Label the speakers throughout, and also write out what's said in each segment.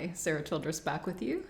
Speaker 1: Hi, Sarah Childress back with you.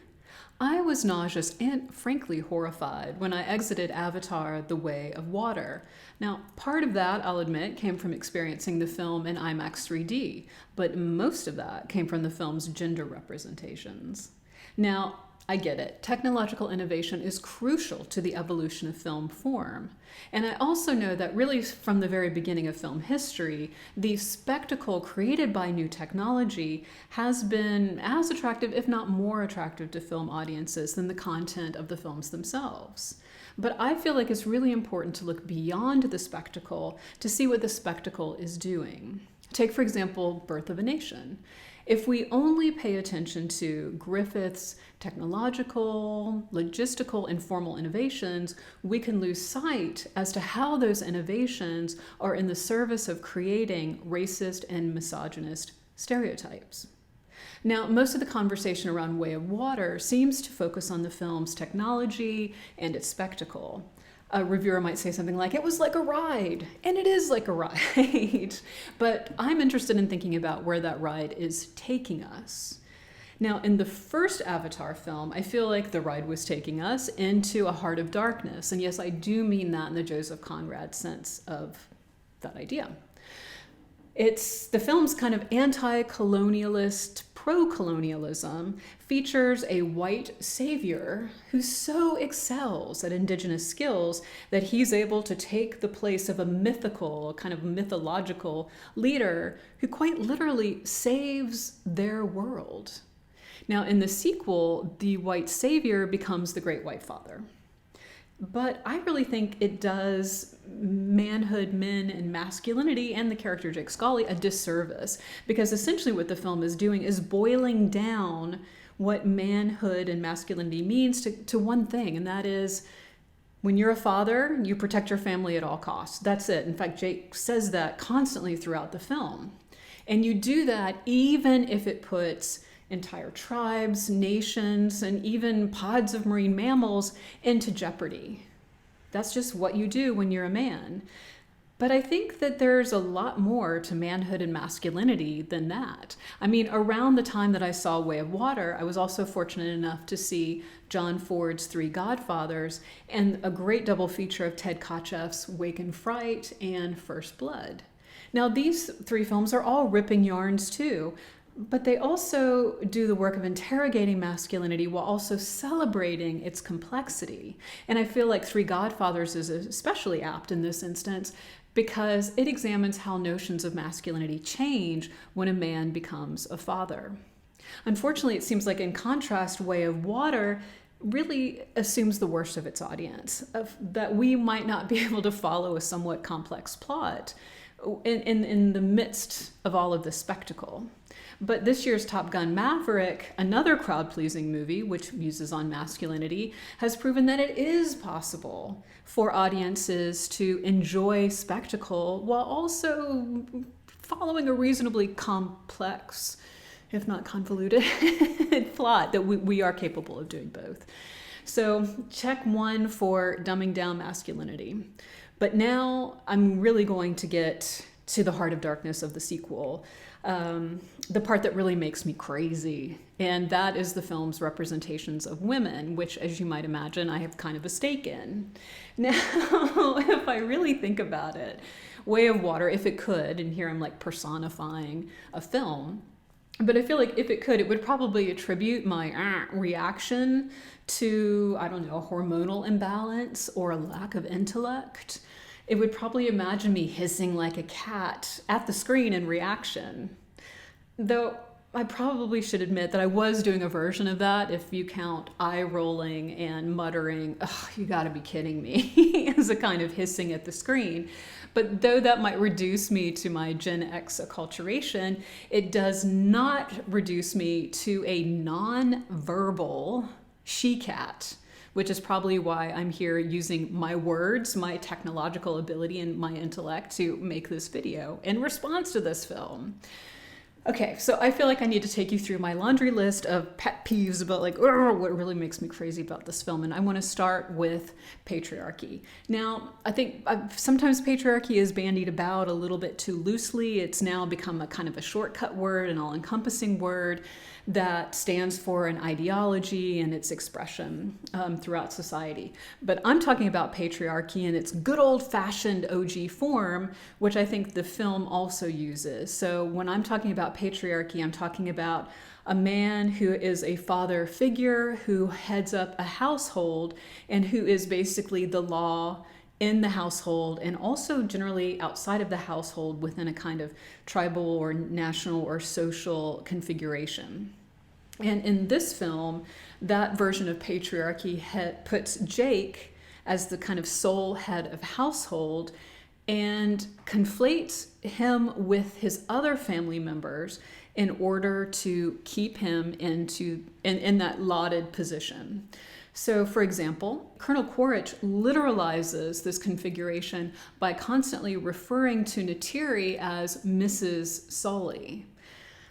Speaker 1: I was nauseous and frankly horrified when I exited Avatar: The Way of Water. Now, part of that, I'll admit, came from experiencing the film in IMAX 3D, but most of that came from the film's gender representations. Now, I get it. Technological innovation is crucial to the evolution of film form. And I also know that really from the very beginning of film history, the spectacle created by new technology has been as attractive, if not more attractive, to film audiences than the content of the films themselves. But I feel like it's really important to look beyond the spectacle to see what the spectacle is doing. Take, for example, Birth of a Nation. If we only pay attention to Griffith's technological, logistical, and formal innovations, we can lose sight as to how those innovations are in the service of creating racist and misogynist stereotypes. Now, most of the conversation around Way of Water seems to focus on the film's technology and its spectacle. A reviewer might say something like, it was like a ride, and it is like a ride. But I'm interested in thinking about where that ride is taking us. Now, in the first Avatar film, I feel like the ride was taking us into a heart of darkness. And yes, I do mean that in the Joseph Conrad sense of that idea. The film's kind of anti-colonialist pro-colonialism features a white savior who so excels at indigenous skills that he's able to take the place of a mythical, kind of mythological leader who quite literally saves their world. Now, in the sequel, the white savior becomes the Great White Father. But I really think it does manhood, men, and masculinity, and the character Jake Scully a disservice, because essentially what the film is doing is boiling down what manhood and masculinity means to one thing, and that is when you're a father, you protect your family at all costs. That's it. In fact, Jake says that constantly throughout the film. And you do that even if it puts entire tribes, nations, and even pods of marine mammals into jeopardy. That's just what you do when you're a man. But I think that there's a lot more to manhood and masculinity than that. I mean, around the time that I saw Way of Water, I was also fortunate enough to see John Ford's Three Godfathers and a great double feature of Ted Kotcheff's Wake and Fright and First Blood. Now, these three films are all ripping yarns too, but they also do the work of interrogating masculinity while also celebrating its complexity. And I feel like Three Godfathers is especially apt in this instance because it examines how notions of masculinity change when a man becomes a father. Unfortunately, it seems like in contrast, Way of Water really assumes the worst of its audience, that we might not be able to follow a somewhat complex plot in the midst of all of this spectacle. But this year's Top Gun Maverick, another crowd-pleasing movie which muses on masculinity, has proven that it is possible for audiences to enjoy spectacle while also following a reasonably complex, if not convoluted, plot, that we are capable of doing both. So check one for dumbing down masculinity. But now I'm really going to get to the heart of darkness of the sequel, the part that really makes me crazy. And that is the film's representations of women, which, as you might imagine, I have kind of a stake in. Now, if I really think about it, Way of Water, if it could, and here I'm like personifying a film, but I feel like if it could, it would probably attribute my reaction to, I don't know, a hormonal imbalance or a lack of intellect. It would probably imagine me hissing like a cat at the screen in reaction. Though I probably should admit that I was doing a version of that if you count eye rolling and muttering, "Oh, you gotta be kidding me," as a kind of hissing at the screen. But though that might reduce me to my Gen X acculturation, it does not reduce me to a non-verbal she-cat, which is probably why I'm here using my words, my technological ability, and my intellect to make this video in response to this film. Okay, so I feel like I need to take you through my laundry list of pet peeves about like what really makes me crazy about this film. And I want to start with patriarchy. Now, I think sometimes patriarchy is bandied about a little bit too loosely. It's now become a kind of a shortcut word, an all-encompassing word. that stands for an ideology and its expression throughout society. But I'm talking about patriarchy in its good old-fashioned OG form, which I think the film also uses. So when I'm talking about patriarchy, I'm talking about a man who is a father figure who heads up a household and who is basically the law in the household and also generally outside of the household within a kind of tribal or national or social configuration. And in this film, that version of patriarchy puts Jake as the kind of sole head of household and conflates him with his other family members in order to keep him in that lauded position. So, for example, Colonel Quaritch literalizes this configuration by constantly referring to Neytiri as Mrs. Sully.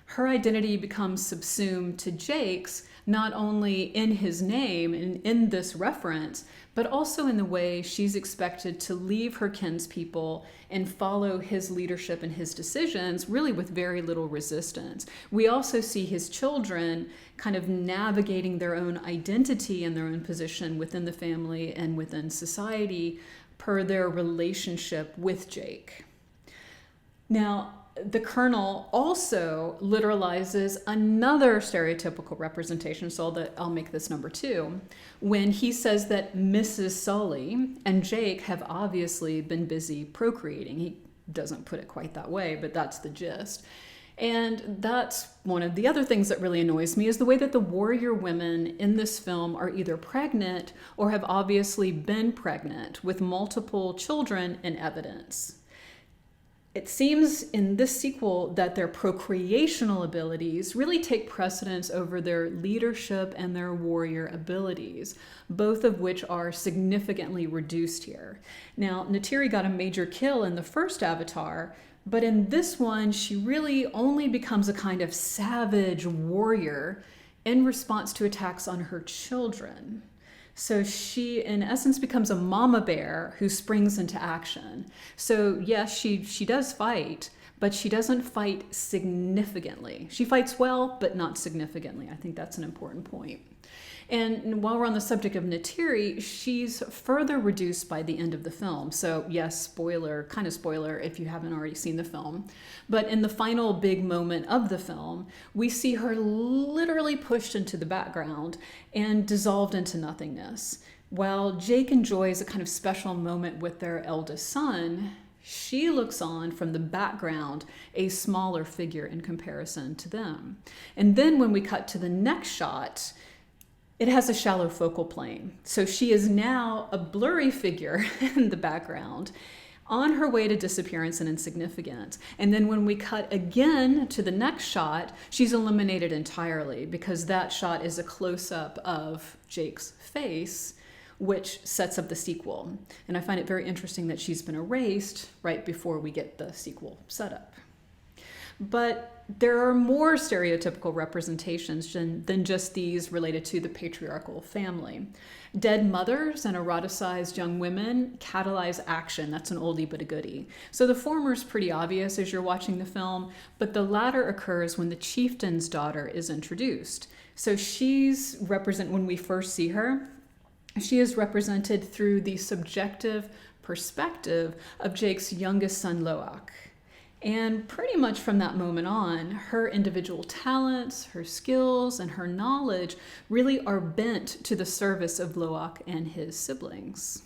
Speaker 1: Her identity becomes subsumed to Jake's, not only in his name and in this reference, but also in the way she's expected to leave her kinspeople and follow his leadership and his decisions, really with very little resistance. We also see his children kind of navigating their own identity and their own position within the family and within society per their relationship with Jake. Now, the Colonel also literalizes another stereotypical representation, so I'll make this number 2, when he says that Mrs. Sully and Jake have obviously been busy procreating. He doesn't put it quite that way, but that's the gist. And that's one of the other things that really annoys me is the way that the warrior women in this film are either pregnant or have obviously been pregnant with multiple children in evidence. It seems in this sequel that their procreational abilities really take precedence over their leadership and their warrior abilities, both of which are significantly reduced here. Now, Neytiri got a major kill in the first Avatar, but in this one, she really only becomes a kind of savage warrior in response to attacks on her children. So she, in essence, becomes a mama bear who springs into action. So yes, she does fight, but she doesn't fight significantly. She fights well, but not significantly. I think that's an important point. And while we're on the subject of Neytiri, she's further reduced by the end of the film. So yes, spoiler, kind of spoiler if you haven't already seen the film. But in the final big moment of the film, we see her literally pushed into the background and dissolved into nothingness. While Jake enjoys a kind of special moment with their eldest son, she looks on from the background, a smaller figure in comparison to them. And then when we cut to the next shot, it has a shallow focal plane. So she is now a blurry figure in the background on her way to disappearance and insignificance. And then when we cut again to the next shot, she's eliminated entirely because that shot is a close-up of Jake's face, which sets up the sequel. And I find it very interesting that she's been erased right before we get the sequel set up. But there are more stereotypical representations than just these related to the patriarchal family. Dead mothers and eroticized young women catalyze action. That's an oldie but a goodie. So the former is pretty obvious as you're watching the film, but the latter occurs when the chieftain's daughter is introduced. So when we first see her, she is represented through the subjective perspective of Jake's youngest son, Loak. And pretty much from that moment on, her individual talents, her skills, and her knowledge really are bent to the service of Loak and his siblings.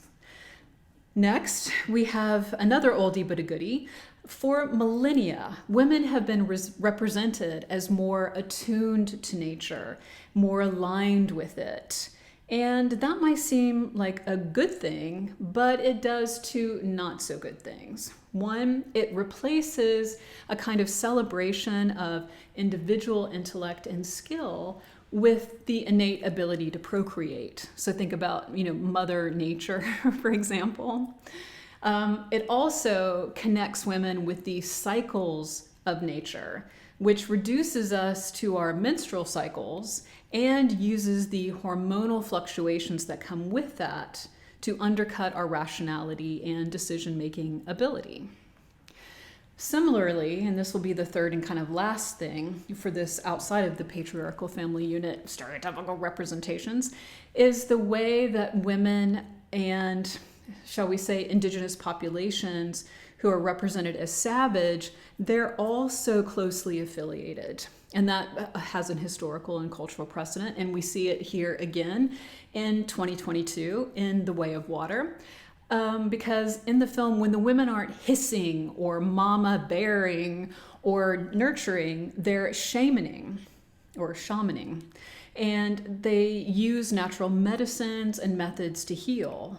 Speaker 1: Next, we have another oldie but a goodie. For millennia, women have been represented as more attuned to nature, more aligned with it. And that might seem like a good thing, but it does two not so good things. One, it replaces a kind of celebration of individual intellect and skill with the innate ability to procreate. So think about, Mother Nature, for example. It also connects women with the cycles of nature, which reduces us to our menstrual cycles and uses the hormonal fluctuations that come with that to undercut our rationality and decision-making ability. Similarly, and this will be the third and kind of last thing for this outside of the patriarchal family unit stereotypical representations, is the way that women and, shall we say, indigenous populations who are represented as savage, they're all so closely affiliated. And that has an historical and cultural precedent. And we see it here again in 2022 in The Way of Water. Because in the film, when the women aren't hissing or mama bearing or nurturing, they're shamaning or shamaning. And they use natural medicines and methods to heal.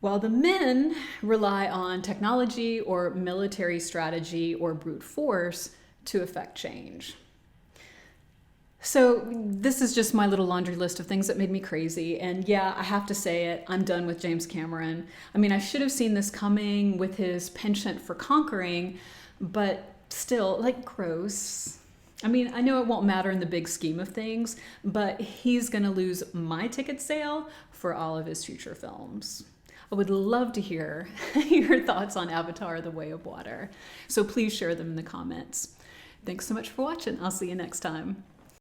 Speaker 1: While the men rely on technology or military strategy or brute force to effect change. So this is just my little laundry list of things that made me crazy. And yeah, I have to say it, I'm done with James Cameron. I mean, I should have seen this coming with his penchant for conquering, but still, like, gross. I mean, I know it won't matter in the big scheme of things, but he's gonna lose my ticket sale for all of his future films. I would love to hear your thoughts on Avatar: The Way of Water. So please share them in the comments. Thanks so much for watching. I'll see you next time.